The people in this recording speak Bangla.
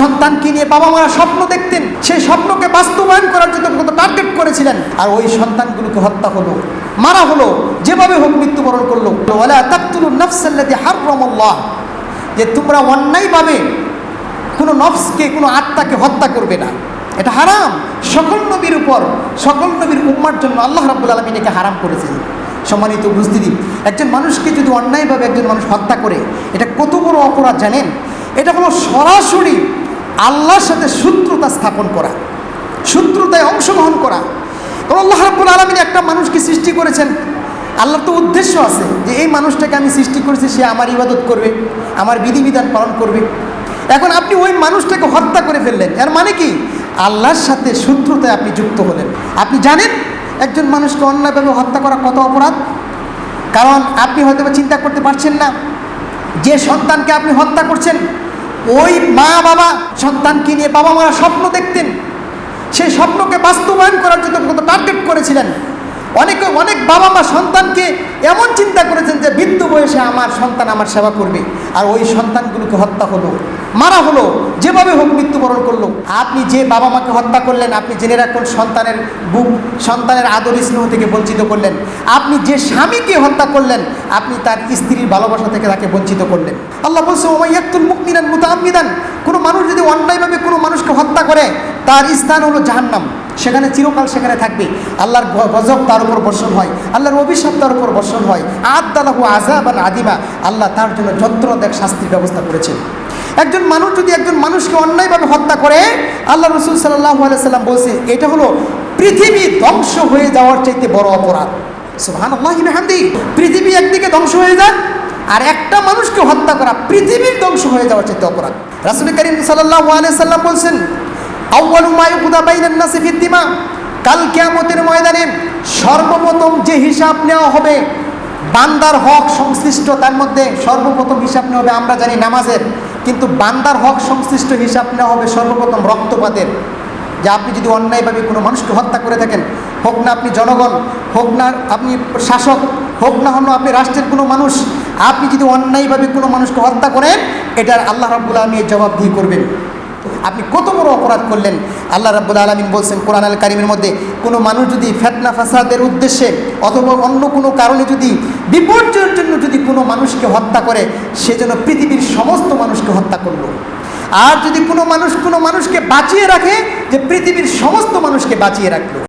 সন্তানকে নিয়ে বাবা মারা স্বপ্ন দেখতেন, সেই স্বপ্নকে বাস্তবায়ন করার জন্য কত টার্গেট করেছিলেন, আর ওই সন্তানগুলোকে হত্যা হলো, মারা হলো, যেভাবে হোক মৃত্যুবরণ করলো। ওয়ালা তাকতুলুন নাফসাল্লাতী হারামাল্লাহ, যে তোমরা অন্যায়ভাবে কোনো নফসকে, কোনো আত্মাকে হত্যা করবে না, এটা হারাম। সকল নবীর উপর, সকল নবীর উম্মার জন্য আল্লাহ রাব্বুল আলামিন একে হারাম করেছেন। সম্মানিত উপস্থিতি, একজন মানুষকে যদি অন্যায়ভাবে একজন মানুষ হত্যা করে, এটা কত বড় অপরাধ জানেন? এটা হলো সরাসরি আল্লাহর সাথে শত্রুতা স্থাপন করা, শত্রুতায় অংশগ্রহণ করা। কারণ আল্লাহ রাব্বুল আলামিন একটা মানুষকে সৃষ্টি করেছেন, আল্লাহর তো উদ্দেশ্য আছে যে এই মানুষটাকে আমি সৃষ্টি করেছি, সে আমার ইবাদত করবে, আমার বিধিবিধান পালন করবে। এখন আপনি ওই মানুষটাকে হত্যা করে ফেললেন, এর মানে কি? আল্লাহর সাথে শত্রুতায় আপনি যুক্ত হলেন। আপনি জানেন একজন মানুষকে অন্যায়ভাবে হত্যা করা কত অপরাধ? কারণ আপনি হয়তো চিন্তা করতে পারছেন না, যে সন্তানকে আপনি হত্যা করছেন, ওই মা বাবা সন্তানকে নিয়ে বাবা মারা স্বপ্ন দেখতেন, সেই স্বপ্নকে বাস্তবায়ন করার জন্য কত টার্গেট করেছিলেন। অনেক বাবা মা সন্তানকে এমন চিন্তা করেছেন যে বৃদ্ধ বয়সে আমার সন্তান আমার সেবা করবে, আর ওই সন্তানগুলোকে হত্যা হলো, মারা হলো, যেভাবে হোক মৃত্যুবরণ করলো। আপনি যে বাবা মাকে হত্যা করলেন, আপনি জেনে রাখুন সন্তানের বুক, সন্তানের আদর স্নেহ থেকে বঞ্চিত করলেন। আপনি যে স্বামীকে হত্যা করলেন, আপনি তার স্ত্রীর ভালোবাসা থেকে তাকে বঞ্চিত করলেন। আল্লাহ বলছে ওয়া ইয়াকতুল মুমিনান মুতাআম্মিদান, কোনো মানুষ যদি অন্যায়ভাবে কোনো মানুষকে হত্যা করে, তার স্থান হলো জাহান্নাম, সেখানে চিরকাল সেখানে থাকবে। আল্লাহর গজব তার উপর বর্ষণ হয়, আল্লাহর অভিশাপ তার উপর বর্ষণ হয়। আ'আদ্দালাহু আযাবান আযীমা, আল্লাহ তার জন্য যন্ত্রণাদায়ক শাস্তির ব্যবস্থা করেছেন। একজন মানুষ যদি একজন মানুষকে অন্যায়ভাবে হত্যা করে, আল্লাহ রাসূল সাল্লাল্লাহু আলাইহি সাল্লাম বলছে এটা হলো পৃথিবী ধ্বংস হয়ে যাওয়ার চাইতে বড় অপরাধ। সুবহানাল্লাহি বিহামদিহি। পৃথিবী একদিকে ধ্বংস হয়ে যায়, আর একটা মানুষকে হত্যা করা পৃথিবীর ধ্বংস হয়ে যাওয়ার চাইতে অপরাধ। রাসূল কারীম সাল্লাল্লাহু আলাইহি সাল্লাম বলছেন আউয়ালু মা ইউকদা বাইনান নাসি ফিদ দিমা, কাল কিয়ামতের ময়দানে সর্বপ্রথম যে হিসাব নেওয়া হবে বান্দার হক সংশ্লিষ্ট, তার মধ্যে সর্বপ্রথম হিসাব নেওয়া হবে আমরা জানি নামাজের, কিন্তু বান্দার হক সংশ্লিষ্ট হিসাব নেওয়া হবে সর্বপ্রথম রক্তপাতের। যে আপনি যদি অন্যায়ভাবে কোনো মানুষকে হত্যা করে থাকেন, হোক না আপনি জনগণ, হোক না আপনি শাসক, হোক না হন আপনি রাষ্ট্রের কোনো মানুষ, আপনি যদি অন্যায়ভাবে কোনো মানুষকে হত্যা করেন, এটার আল্লাহ রাব্বুল আলামিন জবাবদিহি করবেন। আপনি কত বড় অপরাধ করলেন। আল্লাহ রাব্বুল আলামিন বলছেন কোরআন আল কারীমের মধ্যে, কোনো মানুষ যদি ফিতনা ফাসাদের উদ্দেশ্যে অথবা অন্য কোনো কারণে যদি বিপর্যয়ের জন্য যদি কোনো মানুষকে হত্যা করে, সেজন্য পৃথিবীর সমস্ত মানুষকে হত্যা করলো। আর যদি কোনো মানুষকে বাঁচিয়ে রাখে, যে পৃথিবীর সমস্ত মানুষকে বাঁচিয়ে রাখলো।